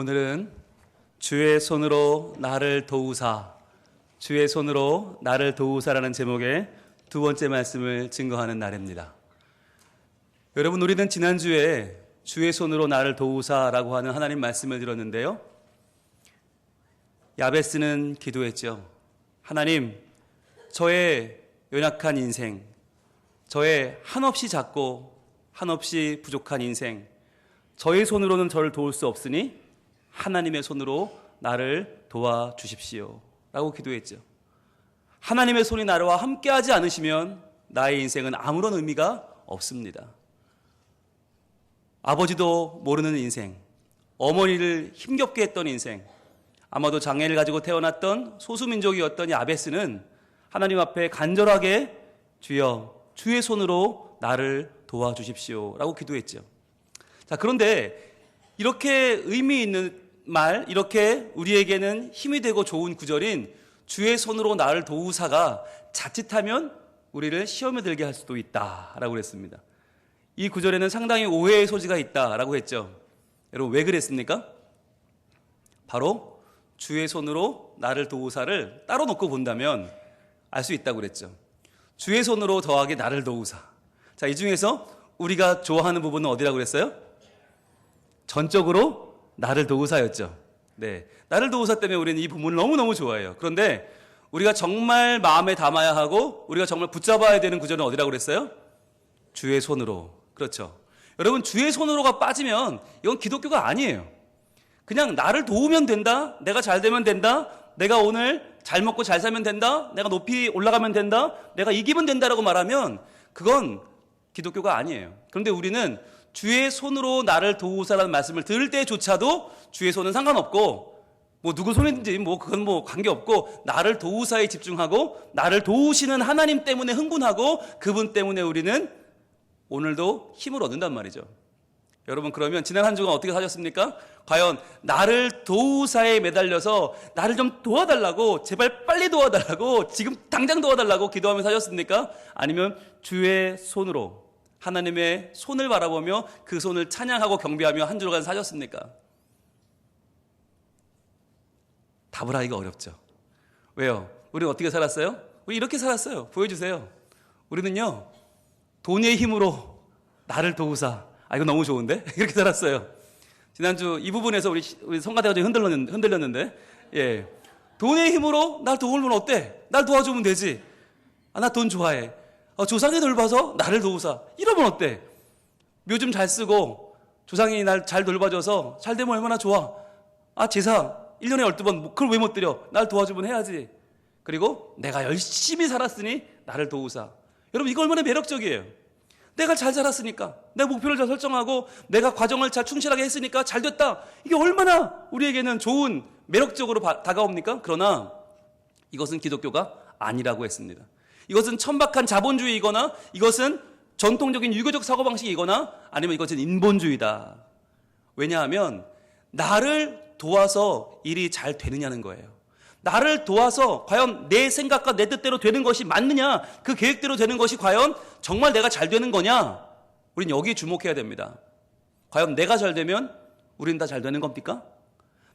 오늘은 주의 손으로 나를 도우사, 주의 손으로 나를 도우사라는 제목의 두 번째 말씀을 증거하는 날입니다. 여러분, 우리는 지난주에 주의 손으로 나를 도우사라고 하는 하나님 말씀을 들었는데요. 야베스는 기도했죠. 하나님, 저의 연약한 인생, 저의 한없이 작고 한없이 부족한 인생, 저의 손으로는 저를 도울 수 없으니 하나님의 손으로 나를 도와주십시오 라고 기도했죠. 하나님의 손이 나와 함께하지 않으시면 나의 인생은 아무런 의미가 없습니다. 아버지도 모르는 인생, 어머니를 힘겹게 했던 인생, 아마도 장애를 가지고 태어났던 소수민족이었던 야베스는 하나님 앞에 간절하게 주여 주의 손으로 나를 도와주십시오 라고 기도했죠. 자, 그런데 이렇게 의미 있는 말, 이렇게 우리에게는 힘이 되고 좋은 구절인 주의 손으로 나를 도우사가 자칫하면 우리를 시험에 들게 할 수도 있다라고 그랬습니다. 이 구절에는 상당히 오해의 소지가 있다라고 했죠. 여러분, 왜 그랬습니까? 바로 주의 손으로 나를 도우사를 따로 놓고 본다면 알 수 있다고 그랬죠. 주의 손으로 더하기 나를 도우사. 자, 이 중에서 우리가 좋아하는 부분은 어디라고 그랬어요? 전적으로 나를 도우사였죠. 네, 나를 도우사 때문에 우리는 이 부분을 너무너무 좋아해요. 그런데 우리가 정말 마음에 담아야 하고 우리가 정말 붙잡아야 되는 구절은 어디라고 그랬어요? 주의 손으로. 그렇죠. 여러분, 주의 손으로가 빠지면 이건 기독교가 아니에요. 그냥 나를 도우면 된다, 내가 잘 되면 된다, 내가 오늘 잘 먹고 잘 살면 된다, 내가 높이 올라가면 된다, 내가 이기면 된다라고 말하면 그건 기독교가 아니에요. 그런데 우리는 주의 손으로 나를 도우사라는 말씀을 들을 때조차도 주의 손은 상관없고 누구 손인지 그건 관계없고 나를 도우사에 집중하고 나를 도우시는 하나님 때문에 흥분하고 그분 때문에 우리는 오늘도 힘을 얻는단 말이죠. 여러분, 그러면 지난 한 주간 어떻게 사셨습니까? 과연 나를 도우사에 매달려서 나를 좀 도와달라고, 제발 빨리 도와달라고, 지금 당장 도와달라고 기도하며 사셨습니까? 아니면 주의 손으로 하나님의 손을 바라보며 그 손을 찬양하고 경배하며 한 주간 사셨습니까? 답을 하기가 어렵죠. 왜요? 우리는 어떻게 살았어요? 우리 이렇게 살았어요. 보여주세요. 우리는요, 돈의 힘으로 나를 도우사. 이거 너무 좋은데? 이렇게 살았어요. 지난주 이 부분에서 우리 성가대가 좀 흔들렸는데, 예. 돈의 힘으로 날 도우면 어때? 날 도와주면 되지. 나 돈 좋아해. 조상이 돌봐서 나를 도우사. 이러면 어때? 묘좀 잘 쓰고 조상이 날 잘 돌봐줘서 잘 되면 얼마나 좋아. 제사 1년에 12번 그걸 왜 못 드려? 날 도와주면 해야지. 그리고 내가 열심히 살았으니 나를 도우사. 여러분, 이거 얼마나 매력적이에요. 내가 잘 살았으니까, 내 목표를 잘 설정하고 내가 과정을 잘 충실하게 했으니까 잘 됐다. 이게 얼마나 우리에게는 좋은 매력적으로 다가옵니까? 그러나 이것은 기독교가 아니라고 했습니다. 이것은 천박한 자본주의이거나 이것은 전통적인 유교적 사고방식이거나 아니면 이것은 인본주의다. 왜냐하면 나를 도와서 일이 잘 되느냐는 거예요. 나를 도와서 과연 내 생각과 내 뜻대로 되는 것이 맞느냐, 그 계획대로 되는 것이 과연 정말 내가 잘 되는 거냐, 우린 여기에 주목해야 됩니다. 과연 내가 잘 되면 우린 다 잘 되는 겁니까?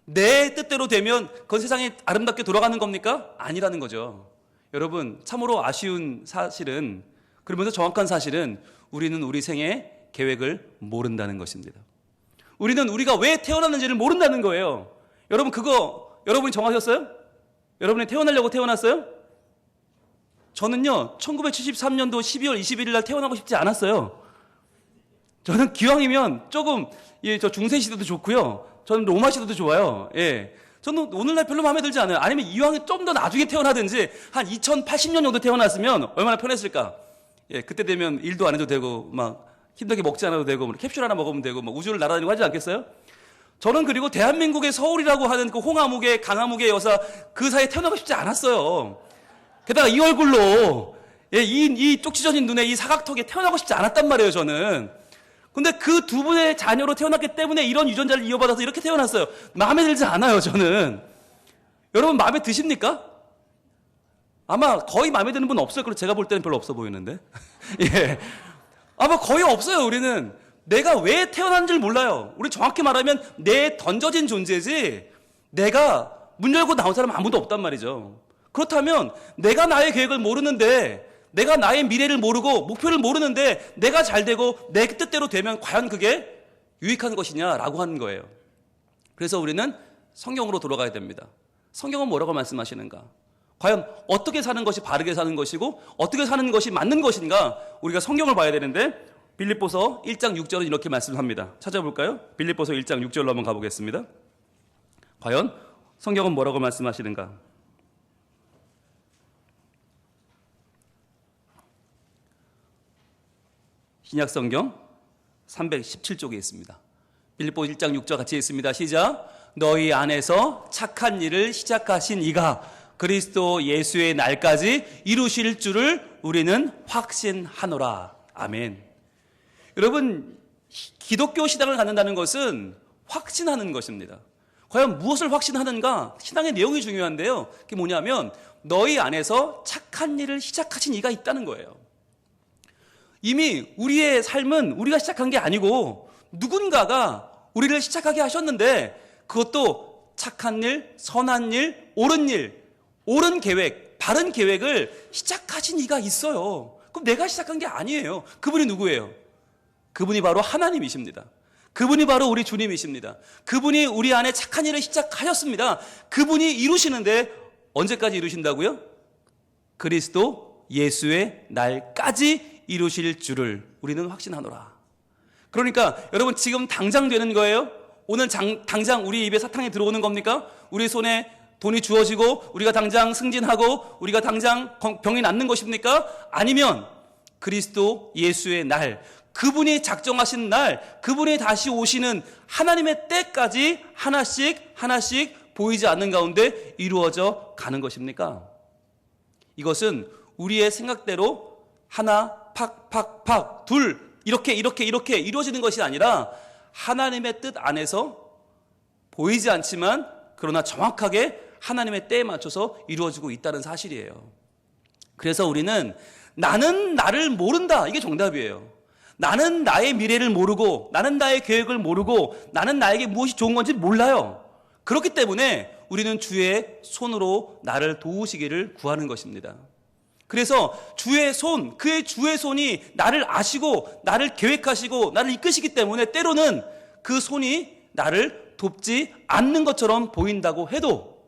내 뜻대로 되면 그건 세상이 아름답게 돌아가는 겁니까? 아니라는 거죠. 여러분, 참으로 아쉬운 사실은, 그러면서 정확한 사실은 우리는 우리 생의 계획을 모른다는 것입니다. 우리는 우리가 왜 태어났는지를 모른다는 거예요. 여러분, 그거 여러분이 정하셨어요? 여러분이 태어나려고 태어났어요? 저는요, 1973년도 12월 21일 날 태어나고 싶지 않았어요. 저는 기왕이면 조금 저 중세 시대도 좋고요, 저는 로마 시대도 좋아요. 예. 저는 오늘날 별로 마음에 들지 않아요. 아니면 이왕에 좀 더 나중에 태어나든지 한 2080년 정도 태어났으면 얼마나 편했을까. 예, 그때 되면 일도 안 해도 되고 막 힘들게 먹지 않아도 되고 캡슐 하나 먹으면 되고 막 우주를 날아다니고 하지 않겠어요? 저는 그리고 대한민국의 서울이라고 하는 그 홍아무개, 강아무개 여사 그 사이에 태어나고 싶지 않았어요. 게다가 이 얼굴로, 이 쪽지져진 눈에 이 사각턱에 태어나고 싶지 않았단 말이에요, 저는. 근데 그 두 분의 자녀로 태어났기 때문에 이런 유전자를 이어받아서 이렇게 태어났어요. 마음에 들지 않아요, 저는. 여러분, 마음에 드십니까? 아마 거의 마음에 드는 분 없어요. 그리고 제가 볼 때는 별로 없어 보이는데. 예. 아마 거의 없어요, 우리는. 내가 왜 태어난지를 몰라요. 우리 정확히 말하면 내 던져진 존재지 내가 문 열고 나온 사람은 아무도 없단 말이죠. 그렇다면 내가 나의 계획을 모르는데, 내가 나의 미래를 모르고 목표를 모르는데 내가 잘 되고 내 뜻대로 되면 과연 그게 유익한 것이냐라고 하는 거예요. 그래서 우리는 성경으로 돌아가야 됩니다. 성경은 뭐라고 말씀하시는가? 과연 어떻게 사는 것이 바르게 사는 것이고 어떻게 사는 것이 맞는 것인가? 우리가 성경을 봐야 되는데 빌립보서 1장 6절은 이렇게 말씀합니다. 찾아볼까요? 빌립보서 1장 6절로 한번 가보겠습니다. 과연 성경은 뭐라고 말씀하시는가? 신약성경 317쪽에 있습니다. 빌립보 1장 6절 같이 있습니다. 시작. 너희 안에서 착한 일을 시작하신 이가 그리스도 예수의 날까지 이루실 줄을 우리는 확신하노라. 아멘. 여러분, 기독교 신앙을 갖는다는 것은 확신하는 것입니다. 과연 무엇을 확신하는가? 신앙의 내용이 중요한데요. 그게 뭐냐면 너희 안에서 착한 일을 시작하신 이가 있다는 거예요. 이미 우리의 삶은 우리가 시작한 게 아니고 누군가가 우리를 시작하게 하셨는데 그것도 착한 일, 선한 일, 옳은 계획, 바른 계획을 시작하신 이가 있어요. 그럼 내가 시작한 게 아니에요. 그분이 누구예요? 그분이 바로 하나님이십니다. 그분이 바로 우리 주님이십니다. 그분이 우리 안에 착한 일을 시작하셨습니다. 그분이 이루시는데 언제까지 이루신다고요? 그리스도 예수의 날까지 이루실 줄을 우리는 확신하노라. 그러니까 여러분 지금 당장 되는 거예요? 오늘 당장 우리 입에 사탕이 들어오는 겁니까? 우리 손에 돈이 주어지고 우리가 당장 승진하고 우리가 당장 병이 낫는 것입니까? 아니면 그리스도 예수의 날, 그분이 작정하신 날, 그분이 다시 오시는 하나님의 때까지 하나씩 보이지 않는 가운데 이루어져 가는 것입니까? 이것은 우리의 생각대로 하나 팍 둘 이렇게 이루어지는 것이 아니라 하나님의 뜻 안에서 보이지 않지만 그러나 정확하게 하나님의 때에 맞춰서 이루어지고 있다는 사실이에요. 그래서 우리는 나는 나를 모른다. 이게 정답이에요. 나는 나의 미래를 모르고 나는 나의 계획을 모르고 나는 나에게 무엇이 좋은 건지 몰라요. 그렇기 때문에 우리는 주의 손으로 나를 도우시기를 구하는 것입니다. 그래서 주의 손, 그의 주의 손이 나를 아시고 나를 계획하시고 나를 이끄시기 때문에 때로는 그 손이 나를 돕지 않는 것처럼 보인다고 해도,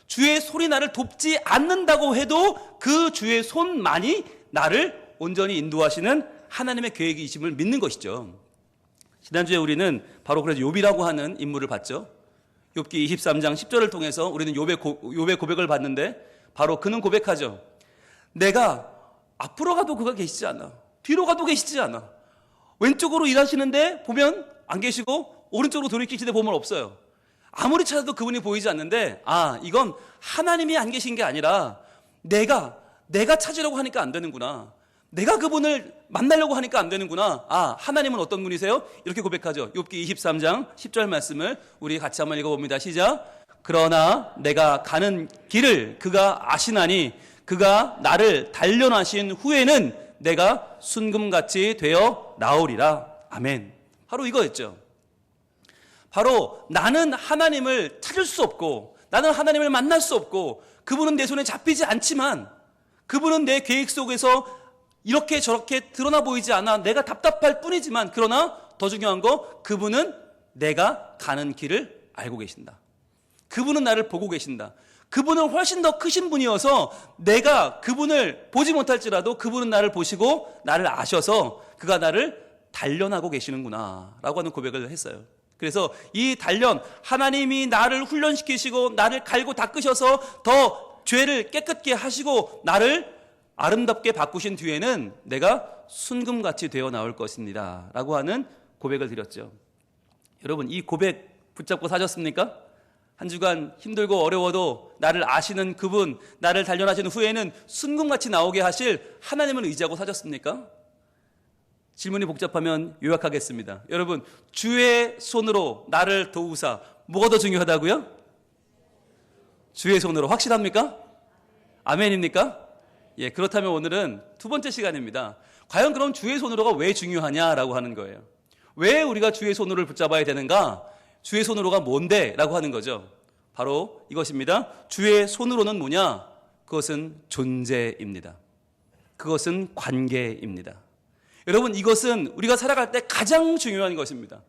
주의 손이 나를 돕지 않는다고 해도 그 주의 손만이 나를 온전히 인도하시는 하나님의 계획이심을 믿는 것이죠. 지난주에 우리는 바로 그래서 욥이라고 하는 인물을 봤죠. 욥기 23장 10절을 통해서 우리는 욥의 고백을 봤는데 바로 그는 고백하죠. 내가 앞으로 가도 그가 계시지 않아. 뒤로 가도 계시지 않아. 왼쪽으로 일하시는데 보면 안 계시고 오른쪽으로 돌이키시는데 보면 없어요. 아무리 찾아도 그분이 보이지 않는데 이건 하나님이 안 계신 게 아니라 내가 찾으려고 하니까 안 되는구나. 내가 그분을 만나려고 하니까 안 되는구나. 하나님은 어떤 분이세요? 이렇게 고백하죠. 욥기 23장 10절 말씀을 우리 같이 한번 읽어봅니다. 시작. 그러나 내가 가는 길을 그가 아시나니 그가 나를 단련하신 후에는 내가 순금같이 되어 나오리라. 아멘. 바로 이거였죠. 바로 나는 하나님을 찾을 수 없고 나는 하나님을 만날 수 없고 그분은 내 손에 잡히지 않지만 그분은 내 계획 속에서 이렇게 저렇게 드러나 보이지 않아. 내가 답답할 뿐이지만 그러나 더 중요한 거 그분은 내가 가는 길을 알고 계신다. 그분은 나를 보고 계신다. 그분은 훨씬 더 크신 분이어서 내가 그분을 보지 못할지라도 그분은 나를 보시고 나를 아셔서 그가 나를 단련하고 계시는구나 라고 하는 고백을 했어요. 그래서 이 단련, 하나님이 나를 훈련시키시고 나를 갈고 닦으셔서 더 죄를 깨끗게 하시고 나를 아름답게 바꾸신 뒤에는 내가 순금같이 되어 나올 것입니다 라고 하는 고백을 드렸죠. 여러분 이 고백 붙잡고 사셨습니까? 한 주간 힘들고 어려워도 나를 아시는 그분, 나를 단련하신 후에는 순금같이 나오게 하실 하나님을 의지하고 사셨습니까? 질문이 복잡하면 요약하겠습니다. 여러분 주의 손으로 나를 도우사, 뭐가 더 중요하다고요? 주의 손으로. 확실합니까? 아멘입니까? 예, 그렇다면 오늘은 두 번째 시간입니다. 과연 그럼 주의 손으로가 왜 중요하냐라고 하는 거예요. 왜 우리가 주의 손으로를 붙잡아야 되는가? 주의 손으로가 뭔데? 라고 하는 거죠. 바로 이것입니다. 주의 손으로는 뭐냐? 그것은 존재입니다. 그것은 관계입니다. 여러분, 이것은 우리가 살아갈 때 가장 중요한 것입니다.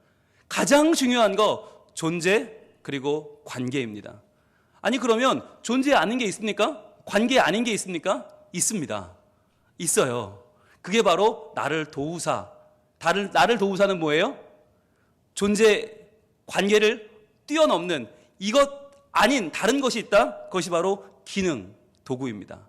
가장 중요한 거 존재 그리고 관계입니다. 아니 그러면 존재 아닌 게 있습니까? 관계 아닌 게 있습니까? 있습니다. 있어요. 그게 바로 나를 도우사. 나를 도우사는 뭐예요? 존재 관계를 뛰어넘는 이것 아닌 다른 것이 있다? 그것이 바로 기능, 도구입니다.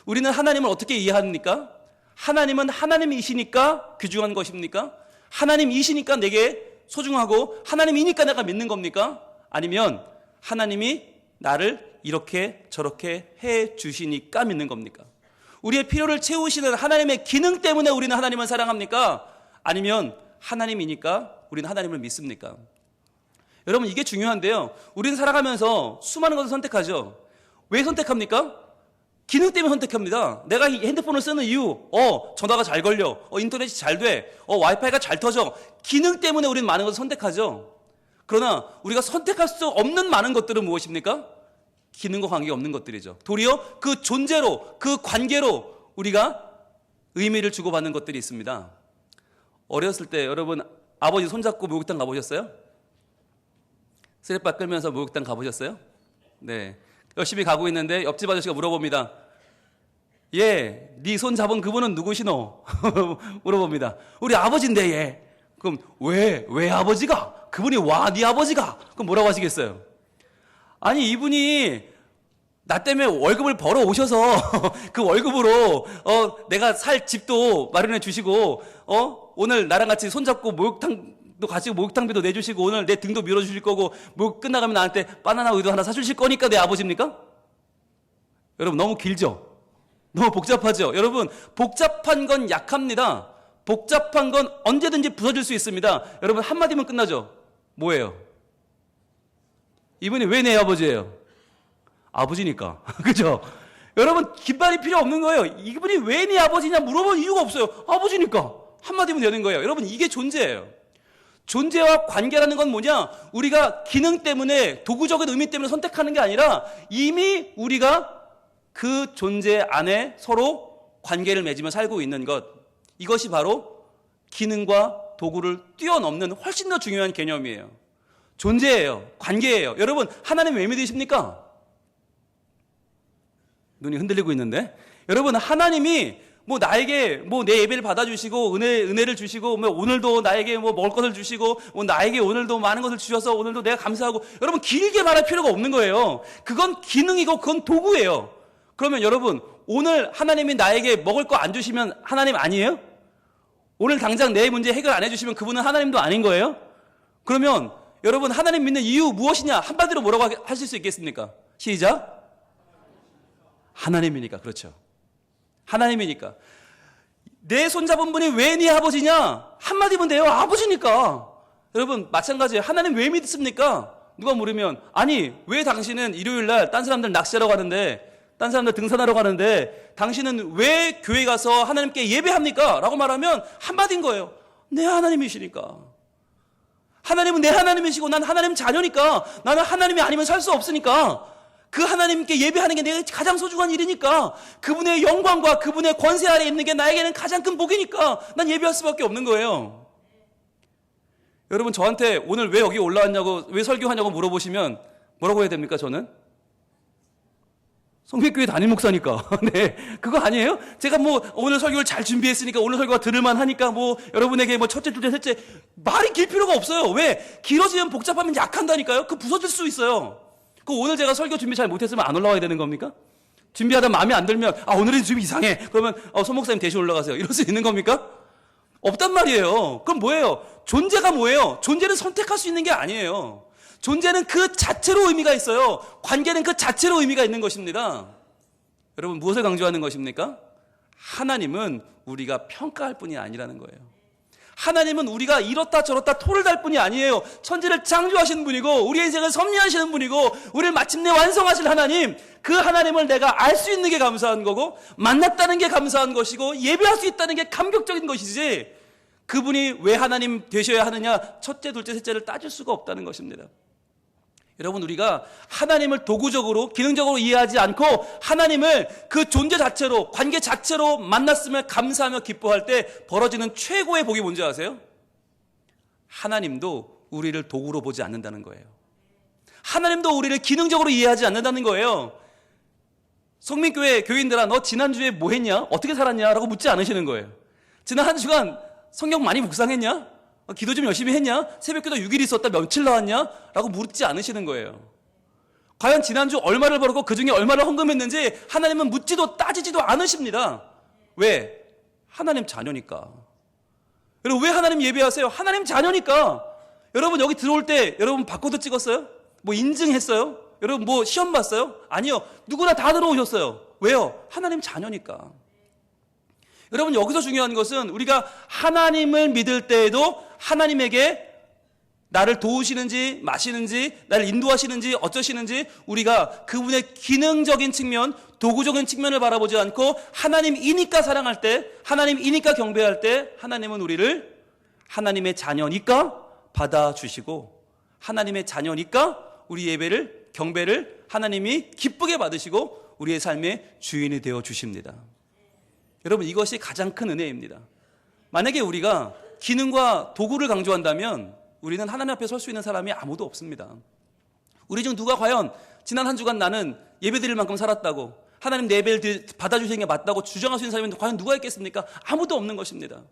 우리는 하나님을 어떻게 이해합니까? 하나님은 하나님이시니까 귀중한 것입니까? 하나님이시니까 내게 소중하고 하나님이니까 내가 믿는 겁니까? 아니면 하나님이 나를 이렇게 저렇게 해 주시니까 믿는 겁니까? 우리의 필요를 채우시는 하나님의 기능 때문에 우리는 하나님을 사랑합니까? 아니면 하나님이니까 우리는 하나님을 믿습니까? 여러분, 이게 중요한데요. 우리는 살아가면서 수많은 것을 선택하죠. 왜 선택합니까? 기능 때문에 선택합니다. 내가 이 핸드폰을 쓰는 이유, 전화가 잘 걸려, 인터넷이 잘 돼, 와이파이가 잘 터져. 기능 때문에 우리는 많은 것을 선택하죠. 그러나 우리가 선택할 수 없는 많은 것들은 무엇입니까? 기능과 관계가 없는 것들이죠. 도리어 그 존재로, 그 관계로 우리가 의미를 주고받는 것들이 있습니다. 어렸을 때 여러분 아버지 손잡고 목욕탕 가보셨어요? 쓰레빠 끌면서 목욕탕 가보셨어요? 네. 열심히 가고 있는데 옆집 아저씨가 물어봅니다. 예, 네 손 잡은 그분은 누구시노? 물어봅니다. 우리 아버지인데 예. 그럼 왜 아버지가? 그분이 와, 네 아버지가? 그럼 뭐라고 하시겠어요? 아니 이분이 나 때문에 월급을 벌어 오셔서 그 월급으로 내가 살 집도 마련해 주시고 오늘 나랑 같이 손잡고 목욕탕도 가시고 목욕탕비도 내주시고 오늘 내 등도 밀어주실 거고 목욕 끝나가면 나한테 바나나 우유도 하나 사주실 거니까 내 아버지입니까? 여러분 너무 길죠? 너무 복잡하죠? 여러분 복잡한 건 약합니다. 복잡한 건 언제든지 부서질 수 있습니다. 여러분 한마디면 끝나죠? 뭐예요? 이분이 왜 내 아버지예요? 아버지니까. 그죠? 여러분 깃발이 필요 없는 거예요. 이분이 왜 네 아버지냐 물어볼 이유가 없어요. 아버지니까. 한마디면 되는 거예요. 여러분 이게 존재예요. 존재와 관계라는 건 뭐냐? 우리가 기능 때문에 도구적인 의미 때문에 선택하는 게 아니라 이미 우리가 그 존재 안에 서로 관계를 맺으며 살고 있는 것. 이것이 바로 기능과 도구를 뛰어넘는 훨씬 더 중요한 개념이에요. 존재예요. 관계예요. 여러분 하나님 왜 믿으십니까? 눈이 흔들리고 있는데 여러분 하나님이 나에게 내 예배를 받아주시고 은혜를 주시고 오늘도 나에게 먹을 것을 주시고 나에게 오늘도 많은 것을 주셔서 오늘도 내가 감사하고 여러분 길게 말할 필요가 없는 거예요. 그건 기능이고 그건 도구예요. 그러면 여러분 오늘 하나님이 나에게 먹을 거 안 주시면 하나님 아니에요? 오늘 당장 내 문제 해결 안 해주시면 그분은 하나님도 아닌 거예요? 그러면 여러분 하나님 믿는 이유 무엇이냐? 한마디로 뭐라고 하실 수 있겠습니까? 시작. 하나님이니까. 그렇죠. 하나님이니까. 내 손잡은 분이 왜 네 아버지냐? 한마디면 돼요. 아버지니까. 여러분 마찬가지예요. 하나님 왜 믿습니까? 누가 물으면 아니 왜 당신은 일요일날 딴 사람들 낚시하러 가는데 딴 사람들 등산하러 가는데 당신은 왜 교회 가서 하나님께 예배합니까? 라고 말하면 한마디인 거예요. 내 하나님이시니까. 하나님은 내 하나님이시고 난 하나님 자녀니까 나는 하나님이 아니면 살 수 없으니까 그 하나님께 예배하는 게 내가 가장 소중한 일이니까 그분의 영광과 그분의 권세 아래 있는 게 나에게는 가장 큰 복이니까 난 예배할 수밖에 없는 거예요. 여러분 저한테 오늘 왜 여기 올라왔냐고 왜 설교하냐고 물어보시면 뭐라고 해야 됩니까? 저는 성백교회 담임 목사니까. 네, 그거 아니에요? 제가 오늘 설교를 잘 준비했으니까 오늘 설교가 들을만 하니까 여러분에게 첫째, 둘째, 셋째 말이 길 필요가 없어요. 왜? 길어지면 복잡하면 약한다니까요. 그 부서질 수 있어요. 오늘 제가 설교 준비 잘 못했으면 안 올라와야 되는 겁니까? 준비하다 마음에 안 들면 오늘은 좀 이상해. 그러면 손 목사님 대신 올라가세요. 이럴 수 있는 겁니까? 없단 말이에요. 그럼 뭐예요? 존재가 뭐예요? 존재는 선택할 수 있는 게 아니에요. 존재는 그 자체로 의미가 있어요. 관계는 그 자체로 의미가 있는 것입니다. 여러분 무엇을 강조하는 것입니까? 하나님은 우리가 평가할 뿐이 아니라는 거예요. 하나님은 우리가 이렇다 저렇다 토를 달 뿐이 아니에요. 천지를 창조하시는 분이고 우리의 인생을 섭리하시는 분이고 우리를 마침내 완성하실 하나님, 그 하나님을 내가 알 수 있는 게 감사한 거고 만났다는 게 감사한 것이고 예배할 수 있다는 게 감격적인 것이지 그분이 왜 하나님 되셔야 하느냐, 첫째, 둘째, 셋째를 따질 수가 없다는 것입니다. 여러분, 우리가 하나님을 도구적으로 기능적으로 이해하지 않고 하나님을 그 존재 자체로, 관계 자체로 만났음을 감사하며 기뻐할 때 벌어지는 최고의 복이 뭔지 아세요? 하나님도 우리를 도구로 보지 않는다는 거예요. 하나님도 우리를 기능적으로 이해하지 않는다는 거예요. 성민교회 교인들아, 너 지난주에 뭐 했냐? 어떻게 살았냐? 라고 묻지 않으시는 거예요. 지난 한 주간 성경 많이 묵상했냐? 기도 좀 열심히 했냐? 새벽기도 6일 있었다 며칠 나왔냐? 라고 묻지 않으시는 거예요. 과연 지난주 얼마를 벌었고 그 중에 얼마를 헌금했는지 하나님은 묻지도 따지지도 않으십니다. 왜? 하나님 자녀니까. 여러분, 왜 하나님 예배하세요? 하나님 자녀니까. 여러분, 여기 들어올 때 여러분 바코드 찍었어요? 뭐 인증했어요? 여러분 뭐 시험 봤어요? 아니요. 누구나 다 들어오셨어요. 왜요? 하나님 자녀니까. 여러분, 여기서 중요한 것은 우리가 하나님을 믿을 때에도 하나님에게 나를 도우시는지 마시는지 나를 인도하시는지 어쩌시는지 우리가 그분의 기능적인 측면, 도구적인 측면을 바라보지 않고 하나님이니까 사랑할 때, 하나님이니까 경배할 때 하나님은 우리를 하나님의 자녀니까 받아주시고, 하나님의 자녀니까 우리 예배를, 경배를 하나님이 기쁘게 받으시고 우리의 삶의 주인이 되어 주십니다. 여러분, 이것이 가장 큰 은혜입니다. 만약에 우리가 기능과 도구를 강조한다면 우리는 하나님 앞에 설 수 있는 사람이 아무도 없습니다. 우리 중 누가 과연 지난 한 주간 나는 예배드릴 만큼 살았다고, 하나님 내 예배를 받아주시는 게 맞다고 주장할 수 있는 사람이 과연 누가 있겠습니까? 아무도 없는 것입니다.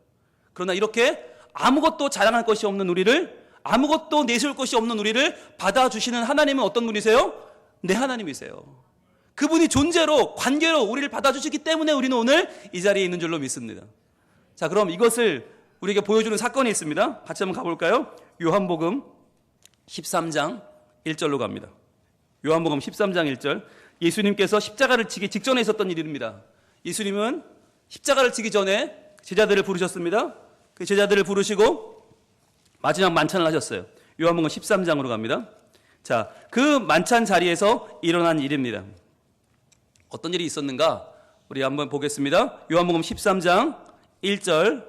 그러나 이렇게 아무것도 자랑할 것이 없는 우리를, 아무것도 내세울 것이 없는 우리를 받아주시는 하나님은 어떤 분이세요? 내 하나님이세요. 그분이 존재로, 관계로 우리를 받아주시기 때문에 우리는 오늘 이 자리에 있는 줄로 믿습니다. 자, 그럼 이것을 우리에게 보여주는 사건이 있습니다. 같이 한번 가볼까요? 요한복음 13장 1절로 갑니다. 요한복음 13장 1절. 예수님께서 십자가를 지기 직전에 있었던 일입니다. 예수님은 십자가를 지기 전에 제자들을 부르셨습니다. 그 제자들을 부르시고 마지막 만찬을 하셨어요. 요한복음 13장으로 갑니다. 자, 그 만찬 자리에서 일어난 일입니다. 어떤 일이 있었는가? 우리 한번 보겠습니다. 요한복음 13장 1절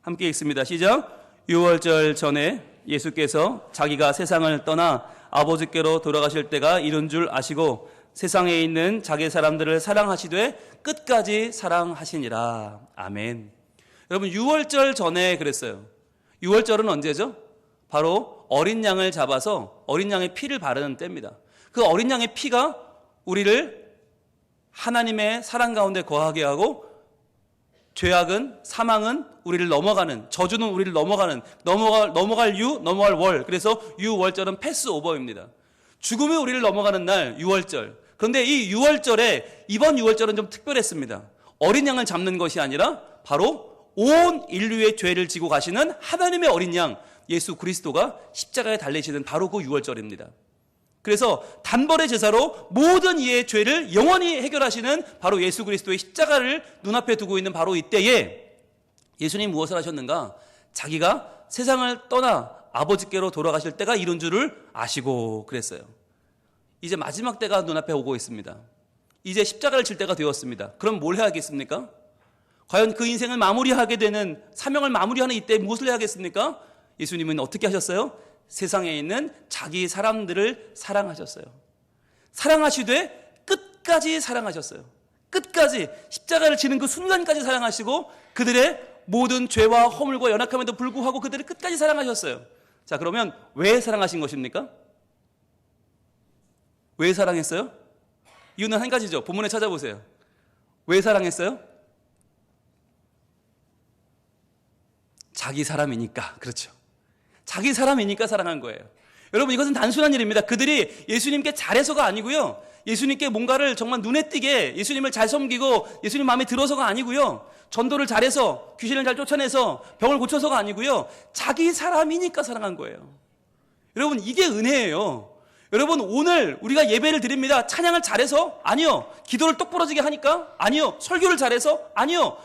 함께 읽습니다. 시작. 유월절 전에 예수께서 자기가 세상을 떠나 아버지께로 돌아가실 때가 이른 줄 아시고 세상에 있는 자기 사람들을 사랑하시되 끝까지 사랑하시니라. 아멘. 여러분, 유월절 전에 그랬어요. 유월절은 언제죠? 바로 어린 양을 잡아서 어린 양의 피를 바르는 때입니다. 그 어린 양의 피가 우리를 하나님의 사랑 가운데 거하게 하고, 죄악은, 사망은 우리를 넘어가는, 저주는 우리를 넘어가는, 넘어갈 유, 넘어갈 월. 그래서 유월절은 패스오버입니다. 죽음이 우리를 넘어가는 날, 유월절. 그런데 이 유월절에, 이번 유월절은 좀 특별했습니다. 어린 양을 잡는 것이 아니라 바로 온 인류의 죄를 지고 가시는 하나님의 어린 양, 예수 그리스도가 십자가에 달리시는 바로 그 유월절입니다. 그래서 단번의 제사로 모든 이의 죄를 영원히 해결하시는 바로 예수 그리스도의 십자가를 눈앞에 두고 있는 바로 이때에 예수님 무엇을 하셨는가? 자기가 세상을 떠나 아버지께로 돌아가실 때가 이른 줄을 아시고 그랬어요. 이제 마지막 때가 눈앞에 오고 있습니다. 이제 십자가를 칠 때가 되었습니다. 그럼 뭘 해야겠습니까? 과연 그 인생을 마무리하게 되는, 사명을 마무리하는 이때 무엇을 해야겠습니까? 예수님은 어떻게 하셨어요? 세상에 있는 자기 사람들을 사랑하셨어요. 사랑하시되 끝까지 사랑하셨어요. 끝까지, 십자가를 지는 그 순간까지 사랑하시고 그들의 모든 죄와 허물과 연약함에도 불구하고 그들을 끝까지 사랑하셨어요. 자, 그러면 왜 사랑하신 것입니까? 왜 사랑했어요? 이유는 한 가지죠. 본문에 찾아보세요. 왜 사랑했어요? 자기 사람이니까. 그렇죠. 자기 사람이니까 사랑한 거예요. 여러분, 이것은 단순한 일입니다. 그들이 예수님께 잘해서가 아니고요, 예수님께 뭔가를 정말 눈에 띄게 예수님을 잘 섬기고 예수님 마음에 들어서가 아니고요, 전도를 잘해서 귀신을 잘 쫓아내서 병을 고쳐서가 아니고요, 자기 사람이니까 사랑한 거예요. 여러분, 이게 은혜예요. 여러분, 오늘 우리가 예배를 드립니다. 찬양을 잘해서? 아니요. 기도를 똑부러지게 하니까? 아니요. 설교를 잘해서? 아니요.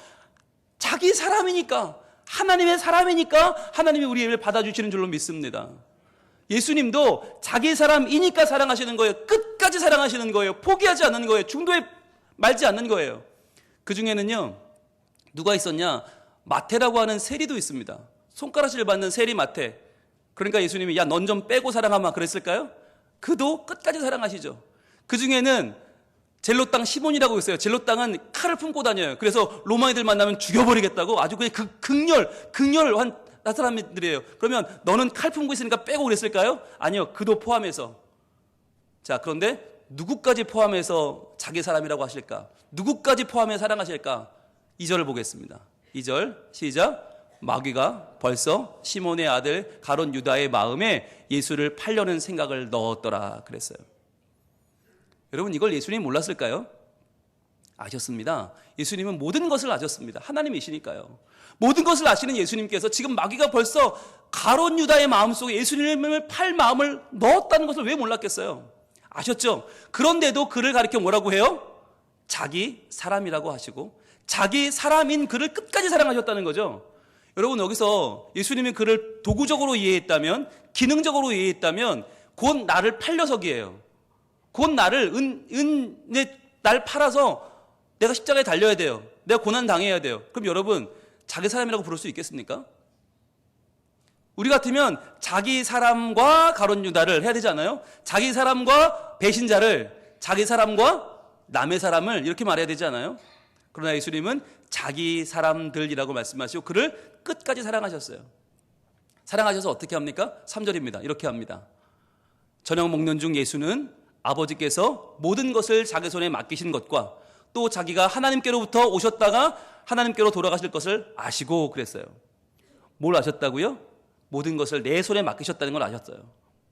자기 사람이니까, 하나님의 사람이니까 하나님이 우리 예배를 받아주시는 줄로 믿습니다. 예수님도 자기 사람이니까 사랑하시는 거예요. 끝까지 사랑하시는 거예요. 포기하지 않는 거예요. 중도에 말지 않는 거예요. 그 중에는요, 누가 있었냐? 마태라고 하는 세리도 있습니다. 손가락질 받는 세리마태, 그러니까 예수님이 야, 넌 좀 빼고 사랑하마 그랬을까요? 그도 끝까지 사랑하시죠. 그 중에는 젤로 땅 시몬이라고 있어요. 젤로 땅은 칼을 품고 다녀요. 그래서 로마인들 만나면 죽여버리겠다고 아주 그냥 극렬한 사람들이에요. 그러면 너는 칼 품고 있으니까 빼고 그랬을까요? 아니요. 그도 포함해서. 자, 그런데 누구까지 포함해서 자기 사람이라고 하실까? 누구까지 포함해 사랑하실까? 2절을 보겠습니다. 2절 시작. 마귀가 벌써 시몬의 아들 가롯 유다의 마음에 예수를 팔려는 생각을 넣었더라 그랬어요. 여러분, 이걸 예수님이 몰랐을까요? 아셨습니다. 예수님은 모든 것을 아셨습니다. 하나님이시니까요. 모든 것을 아시는 예수님께서 지금 마귀가 벌써 가롯 유다의 마음속에 예수님을 팔 마음을 넣었다는 것을 왜 몰랐겠어요? 아셨죠? 그런데도 그를 가리켜 뭐라고 해요? 자기 사람이라고 하시고 자기 사람인 그를 끝까지 사랑하셨다는 거죠. 여러분, 여기서 예수님이 그를 도구적으로 이해했다면, 기능적으로 이해했다면 곧 나를 팔려서기예요. 곧 나를 날 팔아서 내가 십자가에 달려야 돼요. 내가 고난 당해야 돼요. 그럼 여러분, 자기 사람이라고 부를 수 있겠습니까? 우리 같으면 자기 사람과 가롯 유다를 해야 되지 않아요? 자기 사람과 배신자를, 자기 사람과 남의 사람을 이렇게 말해야 되지 않아요? 그러나 예수님은 자기 사람들이라고 말씀하시고 그를 끝까지 사랑하셨어요. 사랑하셔서 어떻게 합니까? 3절입니다. 이렇게 합니다. 저녁 먹는 중 예수는 아버지께서 모든 것을 자기 손에 맡기신 것과 또 자기가 하나님께로부터 오셨다가 하나님께로 돌아가실 것을 아시고 그랬어요. 뭘 아셨다고요? 모든 것을 내 손에 맡기셨다는 걸 아셨어요.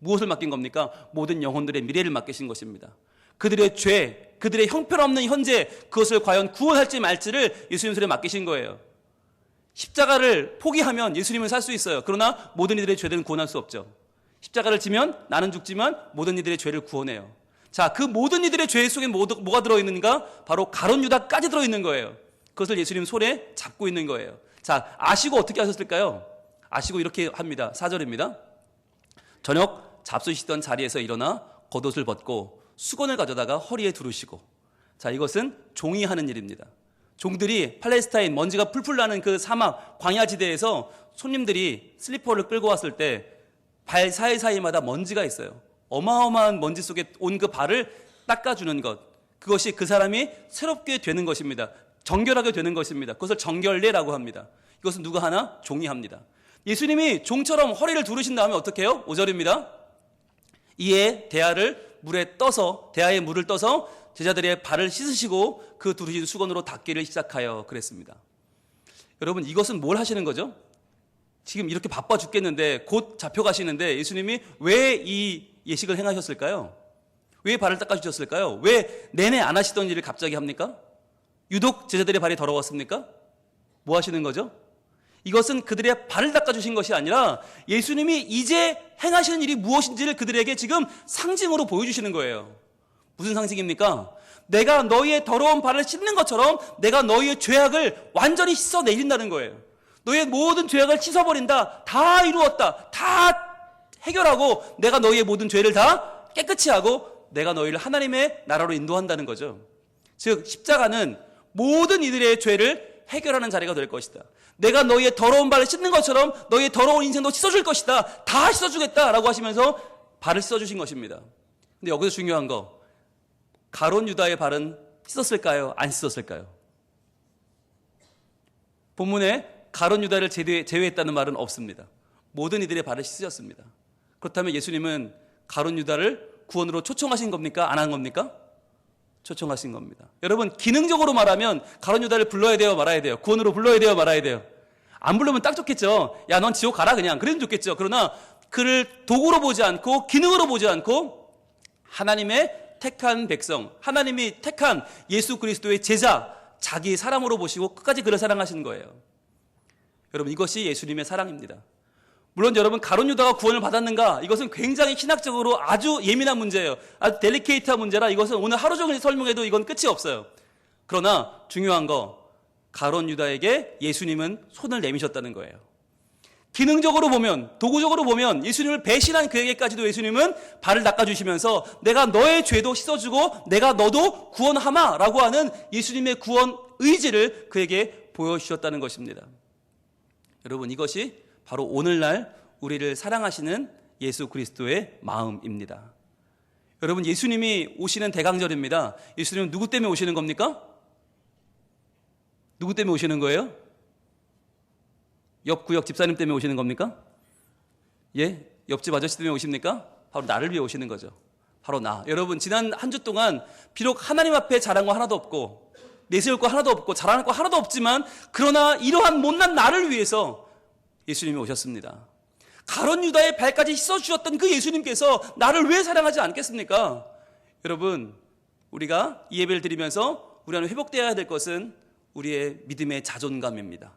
무엇을 맡긴 겁니까? 모든 영혼들의 미래를 맡기신 것입니다. 그들의 죄, 그들의 형편없는 현재, 그것을 과연 구원할지 말지를 예수님 손에 맡기신 거예요. 십자가를 포기하면 예수님은 살 수 있어요. 그러나 모든 이들의 죄들은 구원할 수 없죠. 십자가를 지면 나는 죽지만 모든 이들의 죄를 구원해요. 자, 그 모든 이들의 죄 속에 뭐가 들어있는가? 바로 가롯 유다까지 들어있는 거예요. 그것을 예수님 손에 잡고 있는 거예요. 자, 아시고 어떻게 하셨을까요? 아시고 이렇게 합니다. 4절입니다. 저녁 잡수시던 자리에서 일어나 겉옷을 벗고 수건을 가져다가 허리에 두르시고. 자, 이것은 종이 하는 일입니다. 종들이 팔레스타인 먼지가 풀풀 나는 그 사막 광야지대에서 손님들이 슬리퍼를 끌고 왔을 때 발 사이사이마다 먼지가 있어요. 어마어마한 먼지 속에 온 그 발을 닦아주는 것, 그것이 그 사람이 새롭게 되는 것입니다. 정결하게 되는 것입니다. 그것을 정결례라고 합니다. 이것은 누가 하나? 종이 합니다. 예수님이 종처럼 허리를 두르신 다음에 어떻게 해요? 5절입니다. 이에 대야를 물에 떠서, 대야에 물을 떠서 제자들의 발을 씻으시고 그 두르신 수건으로 닦기를 시작하여 그랬습니다. 여러분, 이것은 뭘 하시는 거죠? 지금 이렇게 바빠 죽겠는데 곧 잡혀가시는데 예수님이 왜 이 예식을 행하셨을까요? 왜 발을 닦아주셨을까요? 왜 내내 안 하시던 일을 갑자기 합니까? 유독 제자들의 발이 더러웠습니까? 뭐 하시는 거죠? 이것은 그들의 발을 닦아주신 것이 아니라 예수님이 이제 행하시는 일이 무엇인지를 그들에게 지금 상징으로 보여주시는 거예요. 무슨 상징입니까? 내가 너희의 더러운 발을 씻는 것처럼 내가 너희의 죄악을 완전히 씻어내린다는 거예요. 너희의 모든 죄악을 씻어버린다. 다 이루었다. 다 해결하고 내가 너희의 모든 죄를 다 깨끗이 하고 내가 너희를 하나님의 나라로 인도한다는 거죠. 즉 십자가는 모든 이들의 죄를 해결하는 자리가 될 것이다. 내가 너희의 더러운 발을 씻는 것처럼 너희의 더러운 인생도 씻어줄 것이다. 다 씻어주겠다라고 하시면서 발을 씻어주신 것입니다. 근데 여기서 중요한 거, 가롯 유다의 발은 씻었을까요? 안 씻었을까요? 본문에 가롯 유다를 제외했다는 말은 없습니다. 모든 이들의 발을 씻으셨습니다. 그렇다면 예수님은 가롯 유다를 구원으로 초청하신 겁니까? 안 한 겁니까? 초청하신 겁니다. 여러분, 기능적으로 말하면 가롯 유다를 불러야 돼요, 말아야 돼요? 구원으로 불러야 돼요, 말아야 돼요? 안 부르면 딱 좋겠죠. 야, 넌 지옥 가라 그냥. 그래도 좋겠죠. 그러나 그를 도구로 보지 않고 기능으로 보지 않고 하나님의 택한 백성, 하나님이 택한 예수 그리스도의 제자, 자기 사람으로 보시고 끝까지 그를 사랑하시는 거예요. 여러분, 이것이 예수님의 사랑입니다. 물론 여러분, 가롯 유다가 구원을 받았는가? 이것은 굉장히 신학적으로 아주 예민한 문제예요. 아주 델리케이트한 문제라 이것은 오늘 하루 종일 설명해도 이건 끝이 없어요. 그러나 중요한 거, 가롯 유다에게 예수님은 손을 내미셨다는 거예요. 기능적으로 보면, 도구적으로 보면 예수님을 배신한 그에게까지도 예수님은 발을 닦아주시면서 내가 너의 죄도 씻어주고 내가 너도 구원하마라고 하는 예수님의 구원 의지를 그에게 보여주셨다는 것입니다. 여러분, 이것이 바로 오늘날 우리를 사랑하시는 예수 그리스도의 마음입니다. 여러분, 예수님이 오시는 대강절입니다. 예수님은 누구 때문에 오시는 겁니까? 누구 때문에 오시는 거예요? 옆 구역 집사님 때문에 오시는 겁니까? 예? 옆집 아저씨 때문에 오십니까? 바로 나를 위해 오시는 거죠. 바로 나. 여러분, 지난 한 주 동안 비록 하나님 앞에 잘한 거 하나도 없고 내세울 거 하나도 없고 자랑할 거 하나도 없지만, 그러나 이러한 못난 나를 위해서 예수님이 오셨습니다. 가룟 유다의 발까지 씻어주셨던 그 예수님께서 나를 왜 사랑하지 않겠습니까? 여러분, 우리가 이 예배를 드리면서 우리 안에 회복되어야 될 것은 우리의 믿음의 자존감입니다.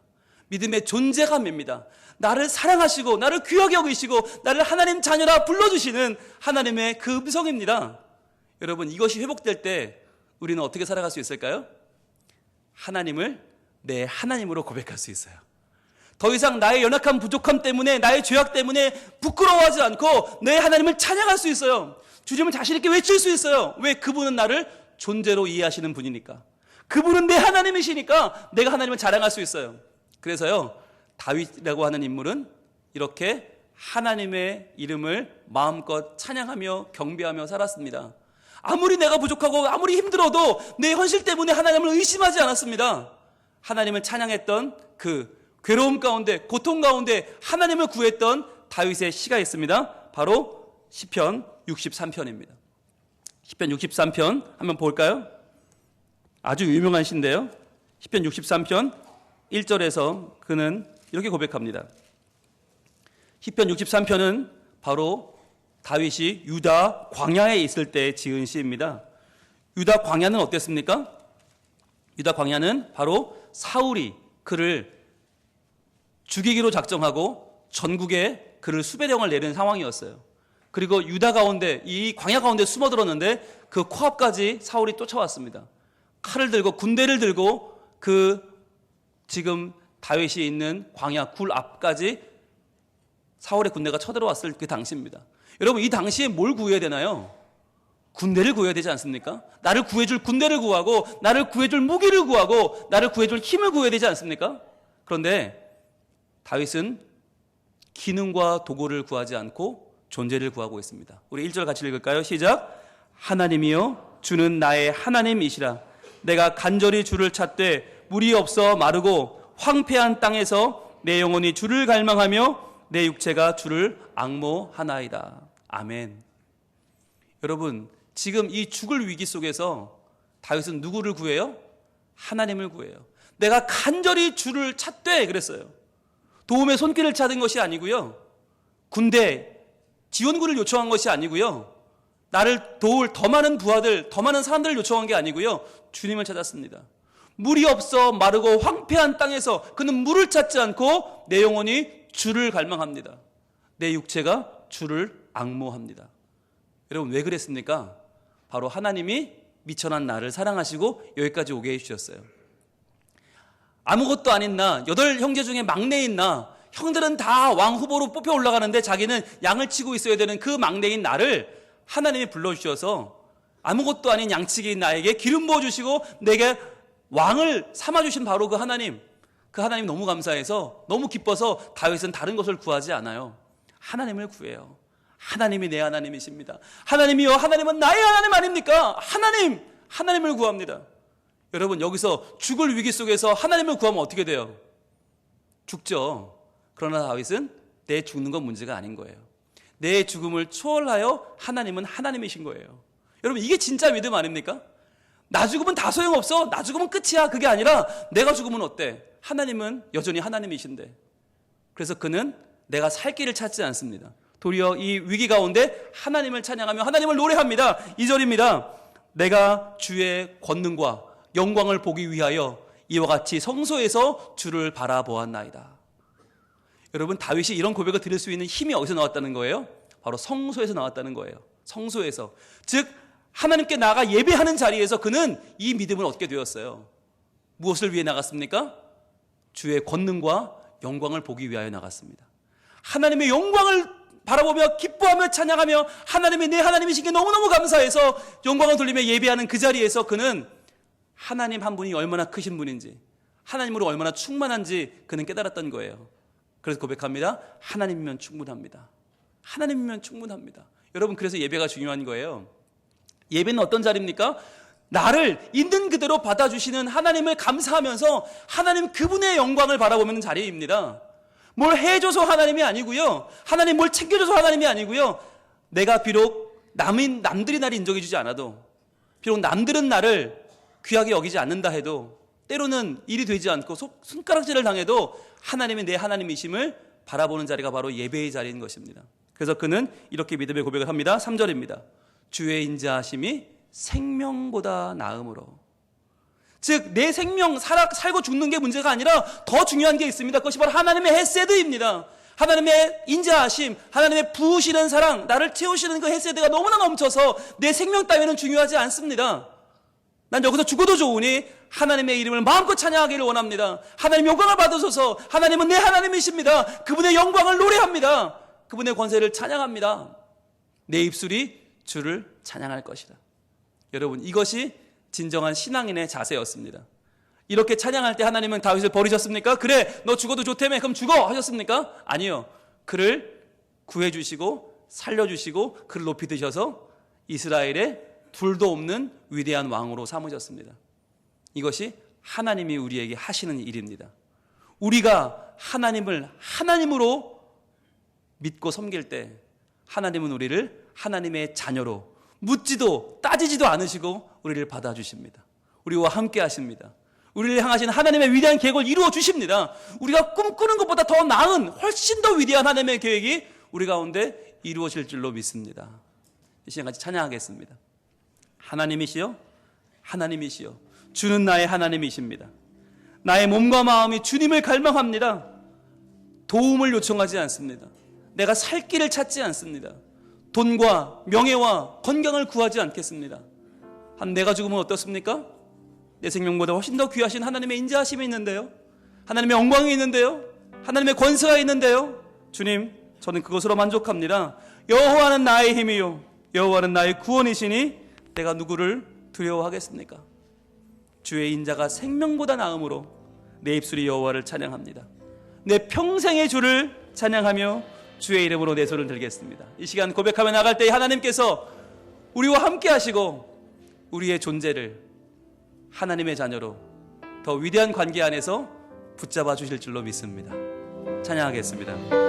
믿음의 존재감입니다. 나를 사랑하시고 나를 귀하게 여기시고 나를 하나님 자녀라 불러주시는 하나님의 그 음성입니다. 여러분, 이것이 회복될 때 우리는 어떻게 살아갈 수 있을까요? 하나님을 내 하나님으로 고백할 수 있어요. 더 이상 나의 연약함, 부족함 때문에, 나의 죄악 때문에 부끄러워하지 않고 내 하나님을 찬양할 수 있어요. 주님을 자신 있게 외칠 수 있어요. 왜? 그분은 나를 존재로 이해하시는 분이니까. 그분은 내 하나님이시니까 내가 하나님을 자랑할 수 있어요. 그래서요, 다윗이라고 하는 인물은 이렇게 하나님의 이름을 마음껏 찬양하며 경배하며 살았습니다. 아무리 내가 부족하고 아무리 힘들어도 내 현실 때문에 하나님을 의심하지 않았습니다. 하나님을 찬양했던 그 괴로움 가운데, 고통 가운데 하나님을 구했던 다윗의 시가 있습니다. 바로 시편 63편입니다. 시편 63편 한번 볼까요? 아주 유명한 시인데요. 시편 63편 1절에서 그는 이렇게 고백합니다. 시편 63편은 바로 다윗이 유다 광야에 있을 때 지은 시입니다. 유다 광야는 어땠습니까? 유다 광야는 바로 사울이 그를 죽이기로 작정하고 전국에 그를 수배령을 내리는 상황이었어요. 그리고 유다 가운데, 이 광야 가운데 숨어들었는데 그 코앞까지 사울이 쫓아왔습니다. 칼을 들고 군대를 들고 그 지금 다윗이 있는 광야 굴 앞까지 사울의 군대가 쳐들어왔을 그 당시입니다. 여러분, 이 당시에 뭘 구해야 되나요? 군대를 구해야 되지 않습니까? 나를 구해줄 군대를 구하고 나를 구해줄 무기를 구하고 나를 구해줄 힘을 구해야 되지 않습니까? 그런데 다윗은 기능과 도구를 구하지 않고 존재를 구하고 있습니다. 우리 1절 같이 읽을까요? 시작. 하나님이여 주는 나의 하나님이시라. 내가 간절히 주를 찾되 물이 없어 마르고 황폐한 땅에서 내 영혼이 주를 갈망하며 내 육체가 주를 앙모하나이다. 아멘. 여러분, 지금 이 죽을 위기 속에서 다윗은 누구를 구해요? 하나님을 구해요. 내가 간절히 주를 찾되 그랬어요. 도움의 손길을 찾은 것이 아니고요, 군대, 지원군을 요청한 것이 아니고요, 나를 도울 더 많은 부하들, 더 많은 사람들을 요청한 게 아니고요, 주님을 찾았습니다. 물이 없어 마르고 황폐한 땅에서 그는 물을 찾지 않고 내 영혼이 주를 갈망합니다. 내 육체가 주를 앙모합니다. 여러분, 왜 그랬습니까? 바로 하나님이 미천한 나를 사랑하시고 여기까지 오게 해주셨어요. 아무것도 아닌 나, 8형제 중에 막내인 나, 형들은 다 왕 후보로 뽑혀 올라가는데 자기는 양을 치고 있어야 되는 그 막내인 나를 하나님이 불러주셔서 아무것도 아닌 양치기인 나에게 기름 부어주시고 내게 왕을 삼아주신 바로 그 하나님 너무 감사해서, 너무 기뻐서 다윗은 다른 것을 구하지 않아요. 하나님을 구해요. 하나님이 내 하나님이십니다. 하나님이요, 하나님은 나의 하나님 아닙니까? 하나님을 구합니다. 여러분, 여기서 죽을 위기 속에서 하나님을 구하면 어떻게 돼요? 죽죠. 그러나 다윗은 내 죽는 건 문제가 아닌 거예요. 내 죽음을 초월하여 하나님은 하나님이신 거예요. 여러분, 이게 진짜 믿음 아닙니까? 나 죽으면 다 소용없어, 나 죽으면 끝이야, 그게 아니라 내가 죽으면 어때? 하나님은 여전히 하나님이신데. 그래서 그는 내가 살 길을 찾지 않습니다. 도리어 이 위기 가운데 하나님을 찬양하며 하나님을 노래합니다. 2절입니다. 내가 주의 권능과 영광을 보기 위하여 이와 같이 성소에서 주를 바라보았나이다. 여러분, 다윗이 이런 고백을 드릴 수 있는 힘이 어디서 나왔다는 거예요? 바로 성소에서 나왔다는 거예요. 성소에서. 즉 하나님께 나아가 예배하는 자리에서 그는 이 믿음을 얻게 되었어요. 무엇을 위해 나갔습니까? 주의 권능과 영광을 보기 위하여 나갔습니다. 하나님의 영광을 바라보며 기뻐하며 찬양하며 하나님이 내 하나님이신 게 너무너무 감사해서 영광을 돌리며 예배하는 그 자리에서 그는 하나님 한 분이 얼마나 크신 분인지, 하나님으로 얼마나 충만한지 그는 깨달았던 거예요. 그래서 고백합니다. 하나님이면 충분합니다. 하나님이면 충분합니다. 여러분, 그래서 예배가 중요한 거예요. 예배는 어떤 자리입니까? 나를 있는 그대로 받아주시는 하나님을 감사하면서 하나님 그분의 영광을 바라보는 자리입니다. 뭘 해줘서 하나님이 아니고요, 하나님 뭘 챙겨줘서 하나님이 아니고요, 내가 비록 남들이 나를 인정해주지 않아도, 비록 남들은 나를 귀하게 여기지 않는다 해도, 때로는 일이 되지 않고 손가락질을 당해도 하나님이 내 하나님이심을 바라보는 자리가 바로 예배의 자리인 것입니다. 그래서 그는 이렇게 믿음의 고백을 합니다. 3절입니다. 주의 인자하심이 생명보다 나음으로. 즉, 내 생명 살고 죽는 게 문제가 아니라 더 중요한 게 있습니다. 그것이 바로 하나님의 헤세드입니다. 하나님의 인자하심, 하나님의 부으시는 사랑, 나를 채우시는 그 헤세드가 너무나 넘쳐서 내 생명 따위는 중요하지 않습니다. 난 여기서 죽어도 좋으니 하나님의 이름을 마음껏 찬양하기를 원합니다. 하나님 영광을 받으소서. 하나님은 내 하나님이십니다. 그분의 영광을 노래합니다. 그분의 권세를 찬양합니다. 내 입술이 주를 찬양할 것이다. 여러분, 이것이 진정한 신앙인의 자세였습니다. 이렇게 찬양할 때 하나님은 다윗을 버리셨습니까? 그래, 너 죽어도 좋다며, 그럼 죽어 하셨습니까? 아니요. 그를 구해주시고 살려주시고 그를 높이 드셔서 이스라엘의 둘도 없는 위대한 왕으로 삼으셨습니다. 이것이 하나님이 우리에게 하시는 일입니다. 우리가 하나님을 하나님으로 믿고 섬길 때 하나님은 우리를 하나님의 자녀로 묻지도 따지지도 않으시고 우리를 받아주십니다. 우리와 함께 하십니다. 우리를 향하신 하나님의 위대한 계획을 이루어 주십니다. 우리가 꿈꾸는 것보다 더 나은 훨씬 더 위대한 하나님의 계획이 우리 가운데 이루어질 줄로 믿습니다. 이 시간 같이 찬양하겠습니다. 하나님이시여, 하나님이시여, 주는 나의 하나님이십니다. 나의 몸과 마음이 주님을 갈망합니다. 도움을 요청하지 않습니다. 내가 살 길을 찾지 않습니다. 돈과 명예와 건강을 구하지 않겠습니다. 내가 죽으면 어떻습니까? 내 생명보다 훨씬 더 귀하신 하나님의 인자하심이 있는데요, 하나님의 영광이 있는데요, 하나님의 권세가 있는데요. 주님, 저는 그것으로 만족합니다. 여호와는 나의 힘이요, 여호와는 나의 구원이시니 내가 누구를 두려워하겠습니까? 주의 인자가 생명보다 나음으로 내 입술이 여호와를 찬양합니다. 내 평생의 주를 찬양하며 주의 이름으로 내 손을 들겠습니다. 이 시간 고백하며 나갈 때 하나님께서 우리와 함께 하시고 우리의 존재를 하나님의 자녀로 더 위대한 관계 안에서 붙잡아 주실 줄로 믿습니다. 찬양하겠습니다.